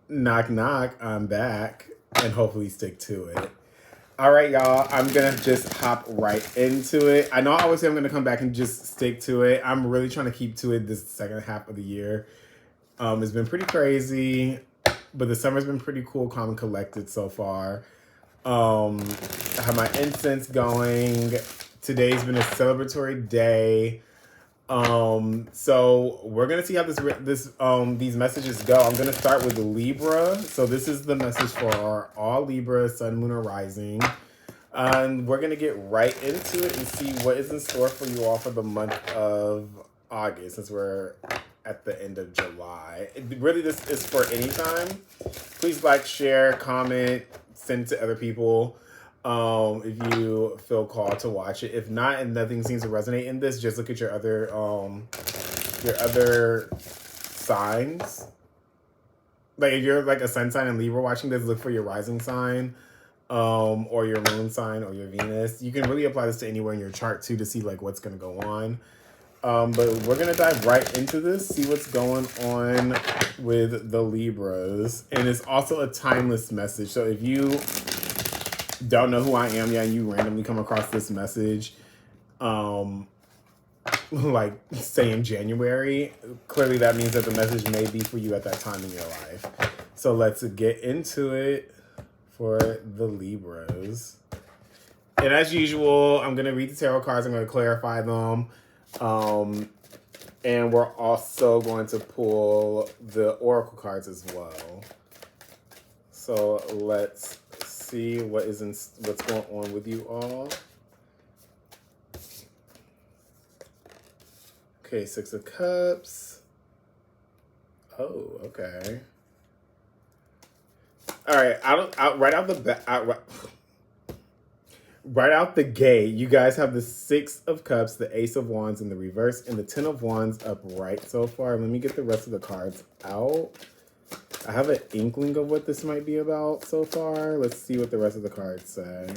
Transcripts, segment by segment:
Knock, knock. I'm back and hopefully stick to it. All right, y'all. I'm going to just hop right into it. I know I always say I'm going to come back and just stick to it. I'm really trying to keep to it this second half of the year. It's been pretty crazy, but the summer's been pretty cool, calm, and collected so far. I have my incense going. Today's been a celebratory day. So we're gonna see how these messages go. I'm gonna start with Libra. So this is the message for all Libra, Sun, Moon, or Rising. And we're gonna get right into it and see what is in store for you all for the month of August, since we're at the end of July. Really, this is for any time. Please like, share, comment, send to other people. If you feel called to watch it. If not, and nothing seems to resonate in this, just look at your other signs. Like if you're like a sun sign and Libra watching this, look for your rising sign, or your moon sign or your Venus. You can really apply this to anywhere in your chart too to see like what's gonna go on. But we're gonna dive right into this, see what's going on with the Libras, and it's also a timeless message. So if you don't know who I am yet and you randomly come across this message, like say in January, clearly that means that the message may be for you at that time in your life. So let's get into it for the Libras. And as usual, I'm going to read the tarot cards. I'm going to clarify them. And we're also going to pull the oracle cards as well. So let's see what's going on with you all. Okay, Six of Cups. Oh, okay. All right, right out the gate, you guys have the Six of Cups, the Ace of Wands in the reverse, and the Ten of Wands upright so far. Let me get the rest of the cards out. I have an inkling of what this might be about so far. Let's see what the rest of the cards say.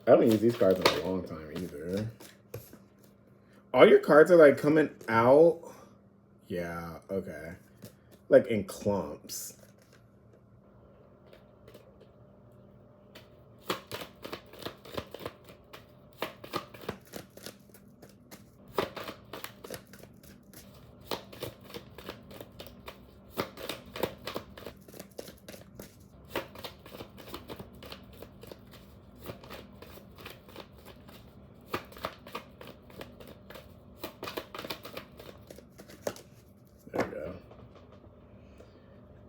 I haven't used these cards in a long time either. All your cards are like coming out. Yeah, okay. Like in clumps.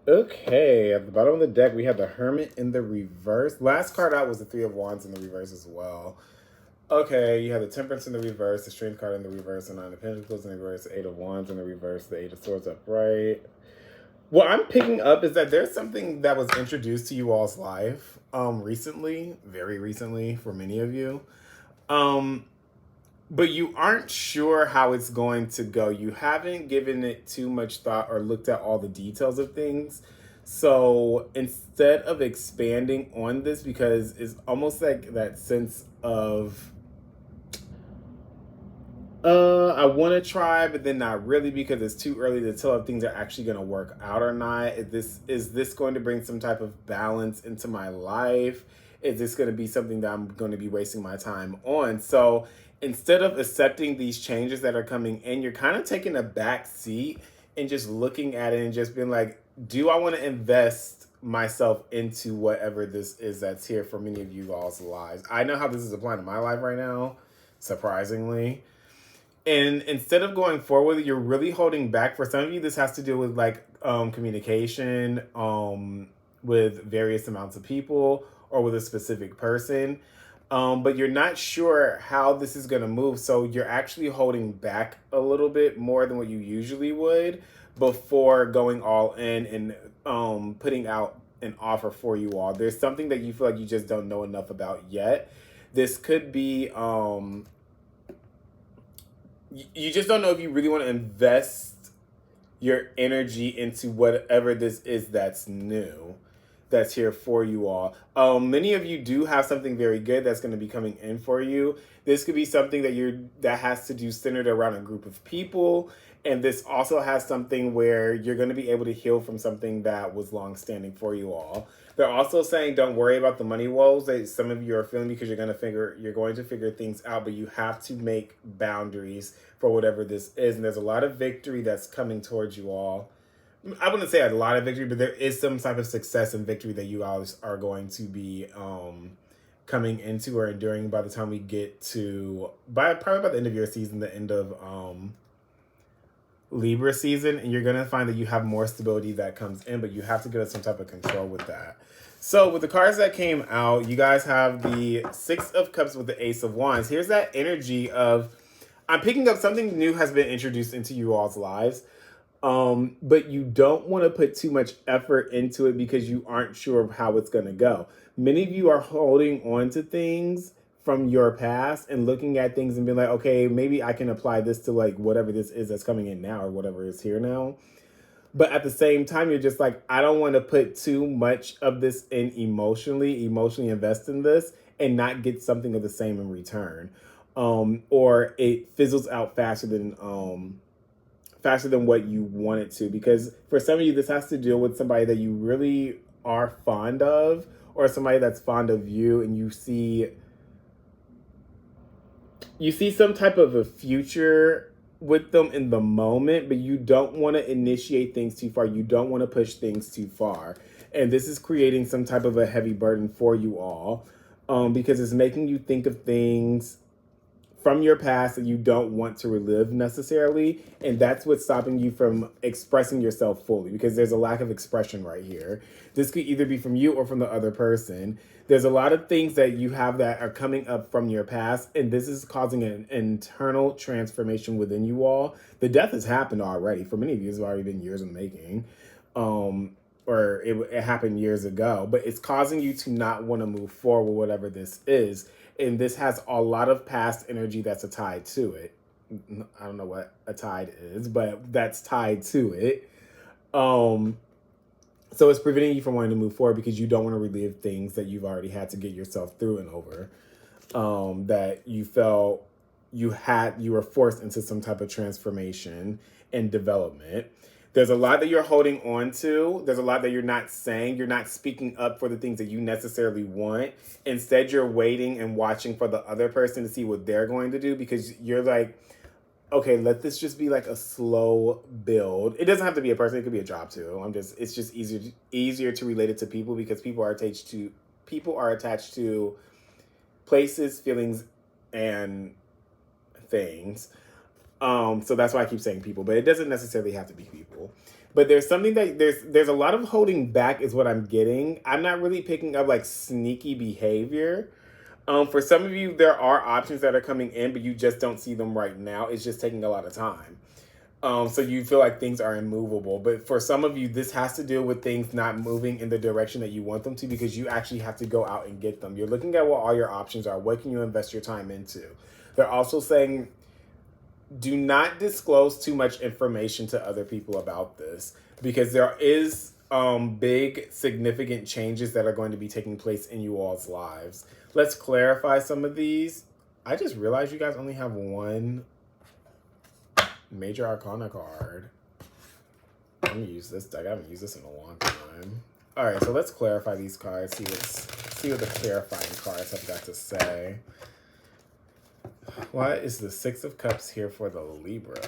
Okay, at the bottom of the deck, we have the Hermit in the reverse. Last card out was the Three of Wands in the reverse as well. Okay, you have the Temperance in the reverse, the Strength card in the reverse, the Nine of Pentacles in the reverse, the Eight of Wands in the reverse, the Eight of Swords upright. What I'm picking up is that there's something that was introduced to you all's life recently, very recently for many of you. But you aren't sure how it's going to go. You haven't given it too much thought or looked at all the details of things. So instead of expanding on this, because it's almost like that sense of, I want to try, but then not really because it's too early to tell if things are actually going to work out or not. Is this going to bring some type of balance into my life? Is this going to be something that I'm going to be wasting my time on? So instead of accepting these changes that are coming in, you're kind of taking a back seat and just looking at it and just being like, do I want to invest myself into whatever this is that's here for many of you all's lives? I know how this is applying to my life right now, surprisingly. And instead of going forward, you're really holding back. For some of you, this has to do with like communication with various amounts of people or with a specific person. But you're not sure how this is going to move. So you're actually holding back a little bit more than what you usually would before going all in and putting out an offer for you all. There's something that you feel like you just don't know enough about yet. This could be... you just don't know if you really want to invest your energy into whatever this is that's new. that's here for you all. Many of you do have something very good that's going to be coming in for you. This could be something that has to do centered around a group of people. And this also has something where you're going to be able to heal from something that was long standing for you all. They're also saying don't worry about the money woes that some of you are feeling, because you're going to figure things out, but you have to make boundaries for whatever this is. And there's a lot of victory that's coming towards you all. I wouldn't say a lot of victory, but there is some type of success and victory that you guys are going to be coming into or enduring by the time we get to probably by the end of your season, the end of Libra season, and you're going to find that you have more stability that comes in, but you have to get some type of control with that. So with the cards that came out, you guys have the Six of Cups with the Ace of Wands. Here's that energy of, I'm picking up something new has been introduced into you all's lives. But you don't want to put too much effort into it because you aren't sure of how it's going to go. Many of you are holding on to things from your past and looking at things and being like, okay, maybe I can apply this to like whatever this is that's coming in now or whatever is here now. But at the same time, you're just like, I don't want to put too much of this in emotionally invest in this and not get something of the same in return. Or it fizzles out faster than what you want it to, because for some of you, this has to deal with somebody that you really are fond of or somebody that's fond of you, and you see some type of a future with them in the moment, but you don't want to initiate things too far. You don't want to push things too far. And this is creating some type of a heavy burden for you all, because it's making you think of things from your past that you don't want to relive necessarily. And that's what's stopping you from expressing yourself fully, because there's a lack of expression right here. This could either be from you or from the other person. There's a lot of things that you have that are coming up from your past, and this is causing an internal transformation within you all. The death has happened already. For many of you, it's already been years in the making. Or it happened years ago, but it's causing you to not want to move forward with whatever this is. And this has a lot of past energy that's tied to it. I don't know what a tide is, but that's tied to it. So it's preventing you from wanting to move forward because you don't want to relive things that you've already had to get yourself through and over. That you felt you were forced into some type of transformation and development. There's a lot that you're holding on to. There's a lot that you're not saying. You're not speaking up for the things that you necessarily want. Instead, you're waiting and watching for the other person to see what they're going to do, because you're like, okay, let this just be like a slow build. It doesn't have to be a person. It could be a job too. It's just easier to relate it to people, because people are attached to places, feelings, and things. So that's why I keep saying people, but it doesn't necessarily have to be people. But there's something that there's a lot of holding back is what I'm getting. I'm not really picking up like sneaky behavior. For some of you, there are options that are coming in, but you just don't see them right now. It's just taking a lot of time. So you feel like things are immovable. But for some of you, this has to deal with things not moving in the direction that you want them to, because you actually have to go out and get them. You're looking at what all your options are. What can you invest your time into? They're also saying, do not disclose too much information to other people about this, because there is big, significant changes that are going to be taking place in you all's lives. Let's clarify some of these. I just realized you guys only have one Major Arcana card. I'm gonna use this deck. I haven't used this in a long time. All right, so let's clarify these cards. See what the clarifying cards have got to say. Why is the Six of Cups here for the Libras?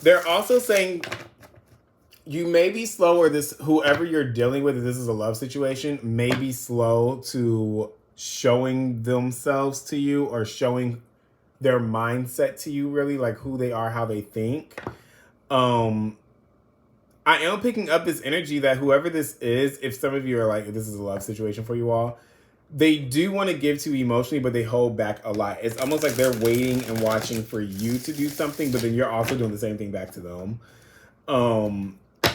They're also saying you may be slow, or whoever you're dealing with, if this is a love situation, may be slow to showing themselves to you or showing their mindset to you, really, like who they are, how they think. I am picking up this energy that whoever this is, if some of you are like, this is a love situation for you all, they do want to give to you emotionally, but they hold back a lot. It's almost like they're waiting and watching for you to do something, but then you're also doing the same thing back to them.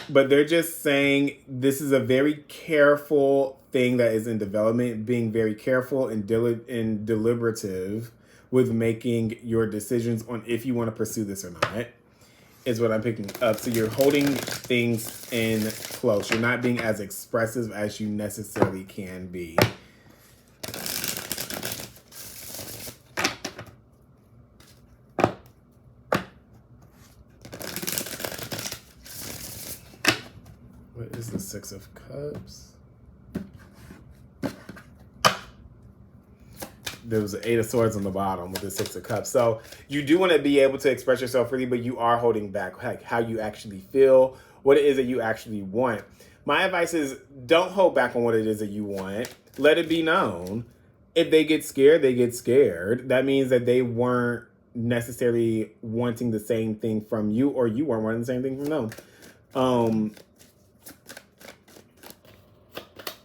But they're just saying this is a very careful thing that is in development, being very careful and deliberative with making your decisions on if you want to pursue this or not. is what I'm picking up. So you're holding things in close. You're not being as expressive as you necessarily can be. What is the Six of Cups? There was the Eight of Swords on the bottom with the Six of Cups. So you do want to be able to express yourself freely, but you are holding back like how you actually feel, what it is that you actually want. My advice is don't hold back on what it is that you want. Let it be known. If they get scared, they get scared. That means that they weren't necessarily wanting the same thing from you, or you weren't wanting the same thing from them.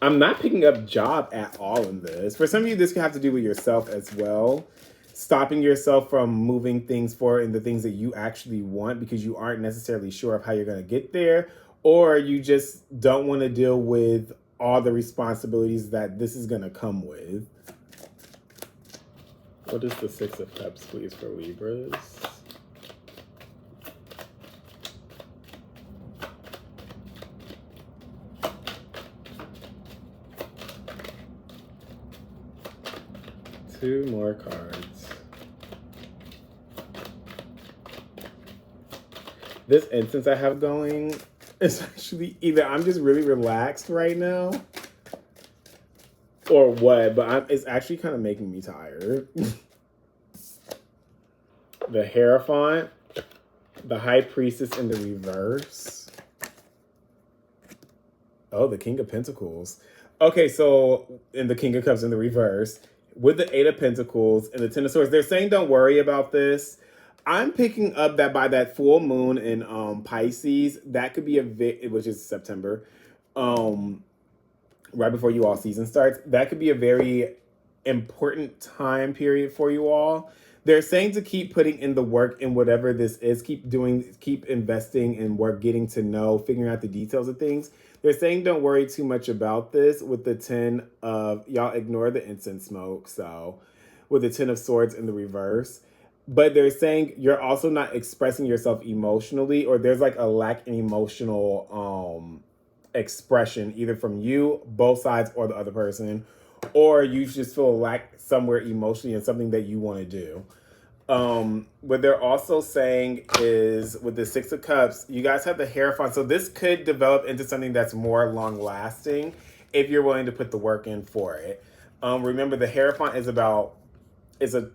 I'm not picking up job at all in this. For some of you, this could have to do with yourself as well. Stopping yourself from moving things forward in the things that you actually want because you aren't necessarily sure of how you're going to get there, or you just don't want to deal with all the responsibilities that this is going to come with. What is the Six of Cups, please, for Libras? Two more cards. This instance I have going is actually either I'm just really relaxed right now or what, but it's actually kind of making me tired. The Hierophant, the High Priestess in the reverse. Oh, the King of Pentacles. Okay, so in the King of Cups in the reverse, with the Eight of Pentacles and the Ten of Swords, they're saying don't worry about this. I'm picking up that by that full moon in Pisces, that could be which is September, right before you all season starts. That could be a very important time period for you all. They're saying to keep putting in the work in whatever this is, keep investing in work, getting to know, figuring out the details of things. They're saying don't worry too much about this with the 10 of, y'all ignore the incense smoke, so with the 10 of Swords in the reverse. But they're saying you're also not expressing yourself emotionally, or there's like a lack in emotional expression, either from you, both sides, or the other person, or you just feel a lack somewhere emotionally in something that you want to do. What they're also saying is with the Six of Cups, you guys have the Hierophant. So this could develop into something that's more long lasting if you're willing to put the work in for it. Remember, the Hierophant is a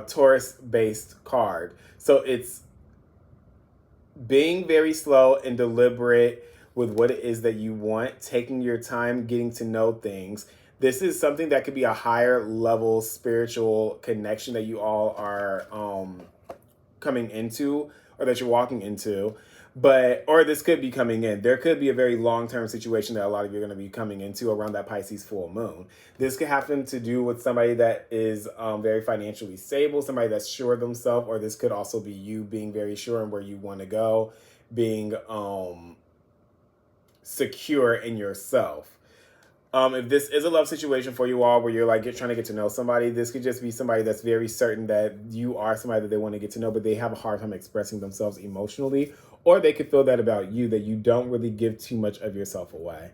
Taurus based card. So it's being very slow and deliberate with what it is that you want, taking your time, getting to know things. This is something that could be a higher level spiritual connection that you all are coming into, or that you're walking into. Or this could be coming in. There could be a very long-term situation that a lot of you are going to be coming into around that Pisces full moon. This could happen to do with somebody that is very financially stable, somebody that's sure of themselves, or this could also be you being very sure in where you want to go, being secure in yourself. If this is a love situation for you all where you're like trying to get to know somebody, this could just be somebody that's very certain that you are somebody that they want to get to know, but they have a hard time expressing themselves emotionally, or they could feel that about you, that you don't really give too much of yourself away.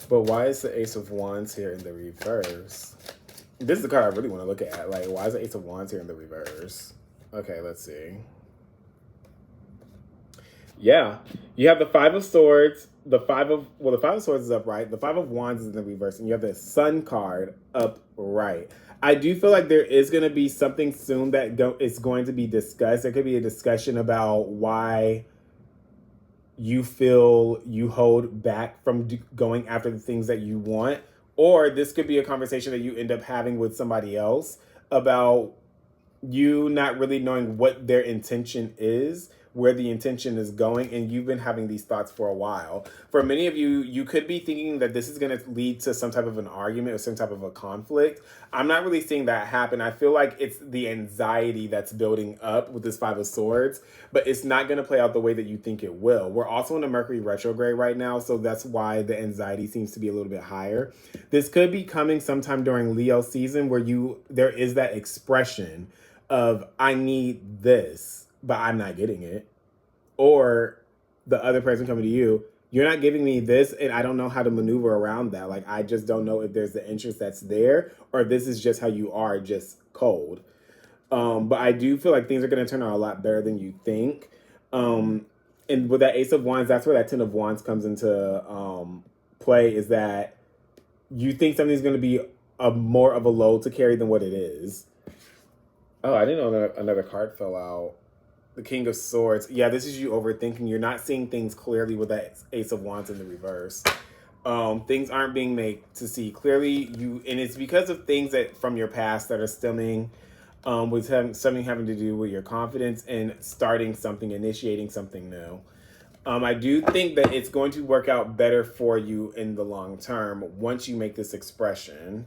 But why is the Ace of Wands here in the reverse? This is the card I really want to look at. Like, why is the Ace of Wands here in the reverse? Okay, let's see. Yeah, you have the Five of Swords, the Five of Swords is upright, the Five of Wands is in the reverse, and you have the Sun card upright. I do feel like there is going to be something soon that is going to be discussed. There could be a discussion about why you feel you hold back from going after the things that you want, or this could be a conversation that you end up having with somebody else about you not really knowing what their intention is, where the intention is going, and you've been having these thoughts for a while. For many of you, you could be thinking that this is going to lead to some type of an argument or some type of a conflict. I'm not really seeing that happen. I feel like it's the anxiety that's building up with this Five of Swords, but it's not going to play out the way that you think it will. We're also in a Mercury retrograde right now, so that's why the anxiety seems to be a little bit higher. This could be coming sometime during Leo season where there is that expression of, I need this. but I'm not getting it. Or the other person coming to you, you're not giving me this, and I don't know how to maneuver around that. Like, I just don't know if there's the interest that's there, or if this is just how you are, just cold. But I do feel like things are going to turn out a lot better than you think. Um, and with that Ace of Wands, that's where that Ten of Wands comes into play, is that you think something's going to be a more of a load to carry than what it is. Oh, I didn't know that another card fell out. The King of Swords. Yeah, this is you overthinking. You're not seeing things clearly with that Ace of Wands in the reverse. Things aren't being made to see clearly. And it's because of things that from your past that are stemming, with something having to do with your confidence and starting something, initiating something new. I do think that it's going to work out better for you in the long term once you make this expression.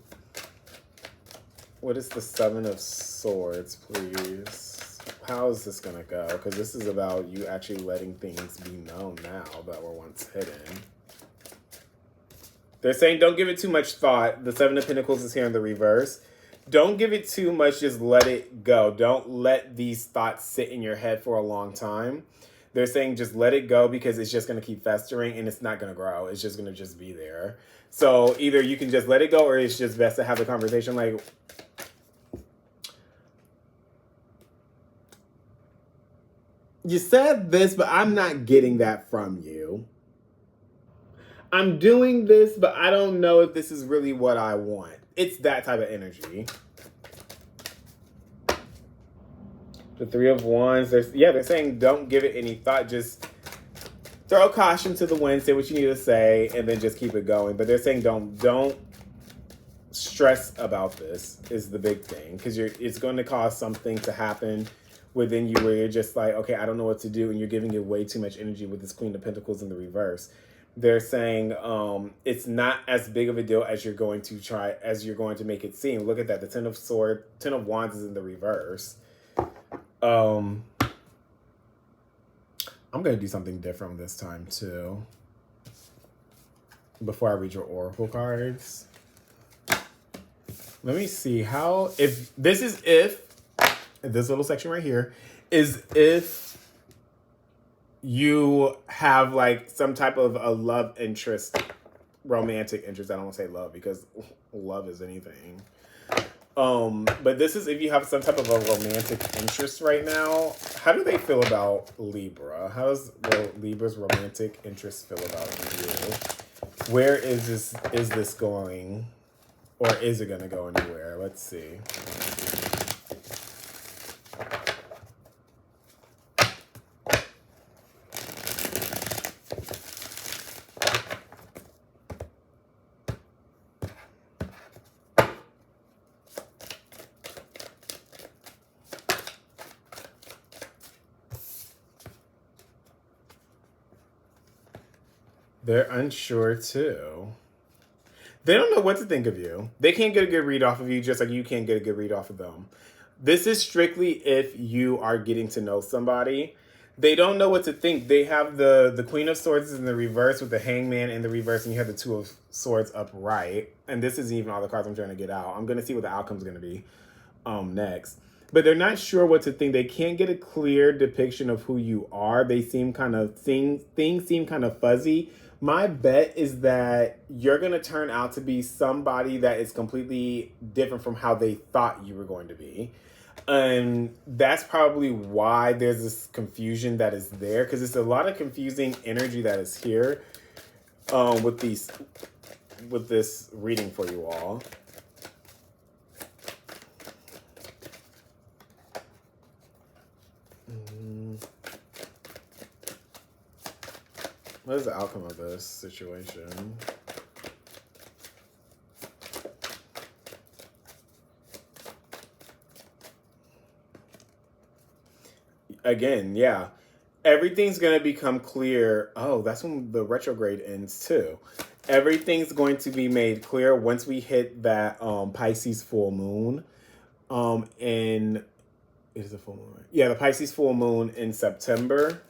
What is the Seven of Swords, please? How is this going to go? Because this is about you actually letting things be known now that were once hidden. They're saying don't give it too much thought. The Seven of Pentacles is here in the reverse. Don't give it too much. Just let it go. Don't let these thoughts sit in your head for a long time. They're saying just let it go because it's just going to keep festering and it's not going to grow. It's just going to just be there. So either you can just let it go or it's just best to have the conversation like, you said this, but I'm not getting that from you. I'm doing this, but I don't know if this is really what I want. It's that type of energy. The Three of Wands, they're saying don't give it any thought. Just throw caution to the wind, say what you need to say, and then just keep it going. But they're saying don't stress about this is the big thing, because it's going to cause something to happen within you where you're just like, okay, I don't know what to do, and you're giving it way too much energy with this Queen of Pentacles in the reverse. They're saying it's not as big of a deal as you're going to make it seem. Look at that. The Ten of Wands is in the reverse. I'm going to do something different this time too. Before I read your oracle cards. Let me see if this little section right here is if you have like some type of a love interest, romantic interest. I don't want to say love because love is anything. But this is if you have some type of a romantic interest right now. How do they feel about Libra? How does Libra's romantic interest feel about you? Where is this going? Or is it going to go anywhere? Let's see. They're unsure too. They don't know what to think of you. They can't get a good read off of you just like you can't get a good read off of them. This is strictly if you are getting to know somebody. They don't know what to think. They have the Queen of Swords in the reverse with the Hangman in the reverse, and you have the Two of Swords upright. And this isn't even all the cards I'm trying to get out. I'm going to see what the outcome's going to be next. But they're not sure what to think. They can't get a clear depiction of who you are. They seem kind of, things seem kind of fuzzy. My bet is that you're going to turn out to be somebody that is completely different from how they thought you were going to be. And that's probably why there's this confusion that is there, because it's a lot of confusing energy that is here with this reading for you all. What is the outcome of this situation? Again, yeah. Everything's going to become clear. Oh, that's when the retrograde ends too. Everything's going to be made clear once we hit that Pisces full moon. It is a full moon, right? Yeah, the Pisces full moon in September.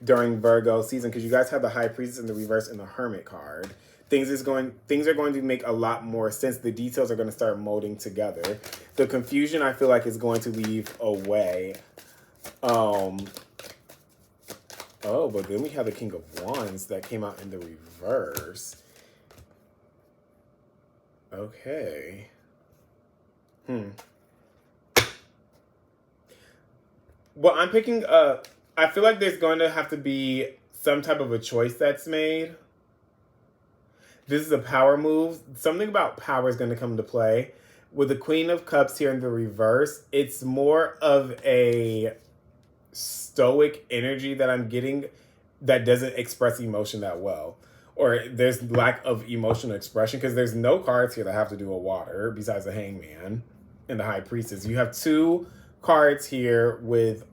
During Virgo season, because you guys have the High Priestess in the reverse and the Hermit card. Things are going to make a lot more sense. The details are going to start molding together. The confusion, I feel like, is going to leave away. Oh, but then we have the King of Wands that came out in the reverse. Okay. Well, I'm picking up. I feel like there's going to have to be some type of a choice that's made. This is a power move. Something about power is going to come into play. With the Queen of Cups here in the reverse, it's more of a stoic energy that I'm getting that doesn't express emotion that well. Or there's lack of emotional expression because there's no cards here that have to do with water besides the Hangman and the High Priestess. You have two cards here with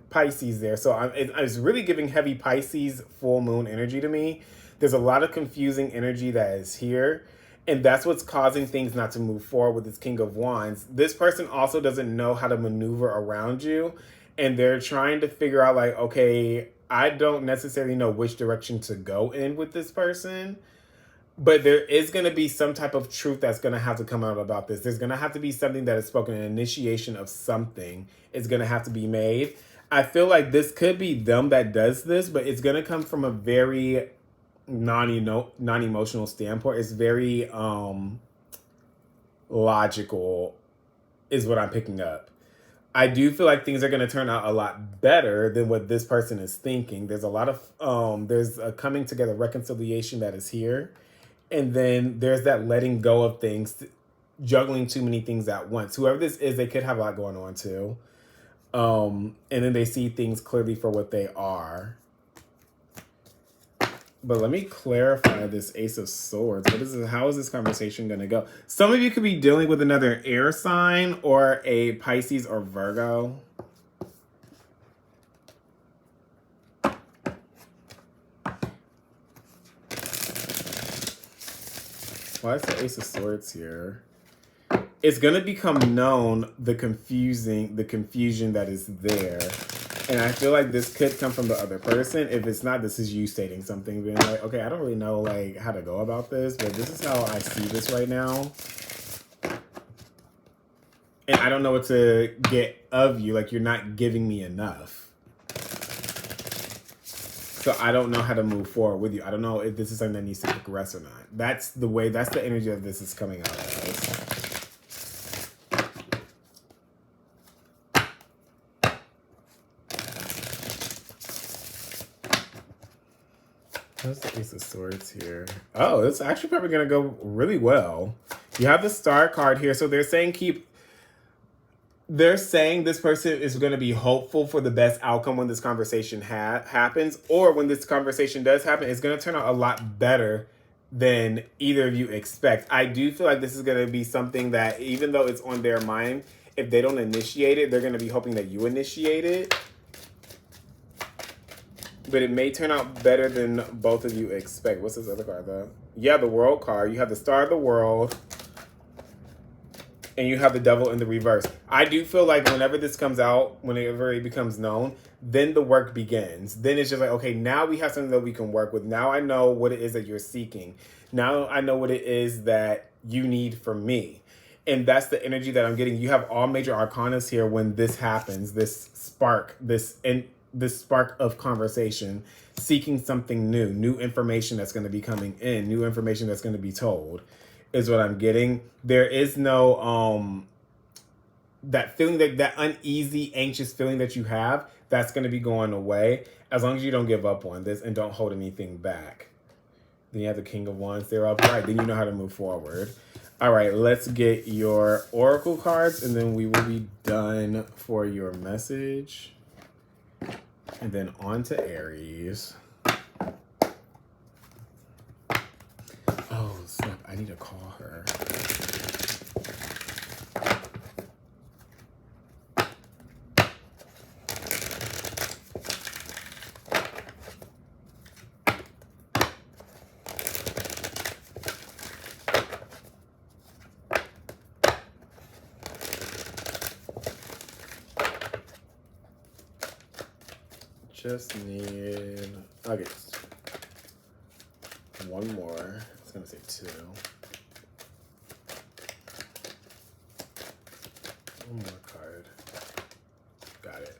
Pisces there. So it's really giving heavy Pisces full moon energy to me. There's a lot of confusing energy that is here. And that's what's causing things not to move forward with this King of Wands. This person also doesn't know how to maneuver around you. And they're trying to figure out like, okay, I don't necessarily know which direction to go in with this person. But there is going to be some type of truth that's going to have to come out about this. There's going to have to be something that is spoken. An initiation of something is going to have to be made. I feel like this could be them that does this, but it's going to come from a very non-emotional standpoint. It's very logical is what I'm picking up. I do feel like things are going to turn out a lot better than what this person is thinking. There's a lot of there's a coming together reconciliation that is here. And then there's that letting go of things, juggling too many things at once. Whoever this is, they could have a lot going on too. And then they see things clearly for what they are. But let me clarify this Ace of Swords. What is this? How is this conversation going to go? Some of you could be dealing with another air sign or a Pisces or Virgo. Why is the Ace of Swords here? It's going to become known the confusion that is there. And I feel like this could come from the other person. If it's not, this is you stating something, being like, okay, I don't really know like how to go about this, but this is how I see this right now. And I don't know what to get of you. Like, you're not giving me enough. So I don't know how to move forward with you. I don't know if this is something that needs to progress or not. That's the energy that this is coming out as. What's the Ace of Swords here? Oh, it's actually probably going to go really well. You have the Star card here. So they're saying this person is going to be hopeful for the best outcome when this conversation happens. Or when this conversation does happen, it's going to turn out a lot better than either of you expect. I do feel like this is going to be something that, even though it's on their mind, if they don't initiate it, they're going to be hoping that you initiate it. But it may turn out better than both of you expect. What's this other card, though? Yeah, the World card. You have the Star of the World. And you have the Devil in the reverse. I do feel like whenever this comes out, whenever it becomes known, then the work begins. Then it's just like, okay, now we have something that we can work with. Now I know what it is that you're seeking. Now I know what it is that you need from me. And that's the energy that I'm getting. You have all major arcanas here when this happens. This spark of conversation, seeking something new information that's going to be coming in, new information that's going to be told, is what I'm getting. There is no that feeling, that uneasy, anxious feeling that you have, that's going to be going away as long as you don't give up on this and don't hold anything back. Then you have the King of Wands there upright. Then you know how to move forward. All right, let's get your oracle cards, and then we will be done for your message. And then on to Aries. Oh, snap. I need to call her. Just need, okay, one more. I was gonna say two. One more card. got it.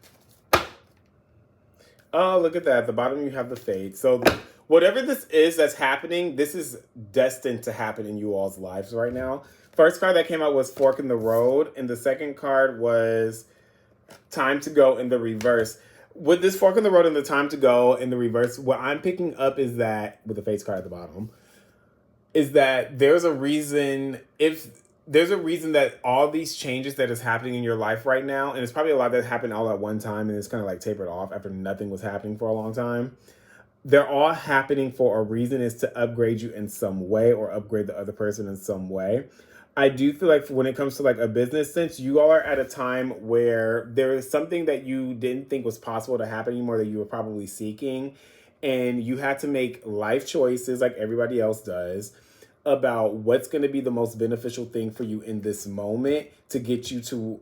Oh, look at that. At the bottom, you have the fade. So whatever this is that's happening, this is destined to happen in you all's lives right now. First card that came out was Fork in the Road, and the second card was Time to Go in the reverse. With this Fork in the Road and the Time to Go in the reverse, what I'm picking up is that, with the face card at the bottom, is that there's a reason, if there's a reason that all these changes that is happening in your life right now, and it's probably a lot that happened all at one time and it's kind of like tapered off after nothing was happening for a long time. They're all happening for a reason, is to upgrade you in some way or upgrade the other person in some way. I do feel like when it comes to like a business sense, you all are at a time where there is something that you didn't think was possible to happen anymore that you were probably seeking. And you had to make life choices like everybody else does about what's going to be the most beneficial thing for you in this moment to get you to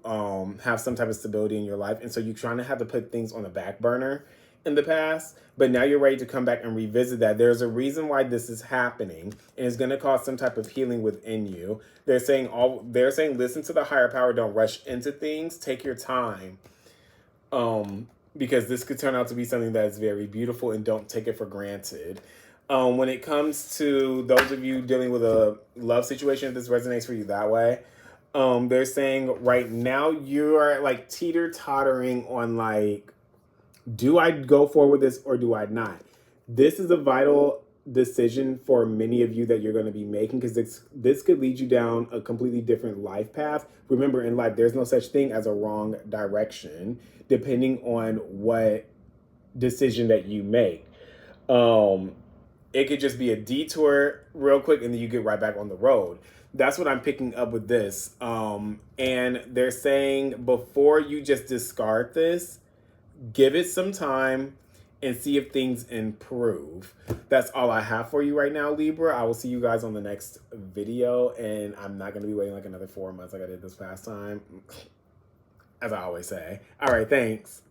have some type of stability in your life. And so you're trying to have to put things on the back burner in the past, but now you're ready to come back and revisit that. There's a reason why this is happening, and it's going to cause some type of healing within you. They're saying listen to the higher power, don't rush into things, take your time. Because this could turn out to be something that is very beautiful, and don't take it for granted. When it comes to those of you dealing with a love situation, if this resonates for you that way, they're saying right now you are like teeter-tottering on like, do I go forward with this or do I not? This is a vital decision for many of you that you're going to be making, because this could lead you down a completely different life path. Remember, in life, there's no such thing as a wrong direction, depending on what decision that you make. It could just be a detour real quick and then you get right back on the road. That's what I'm picking up with this. And they're saying before you just discard this, give it some time and see if things improve. That's all I have for you right now, Libra. I will see you guys on the next video, and I'm not going to be waiting like another 4 months like I did this past time, as I always say. All right, thanks.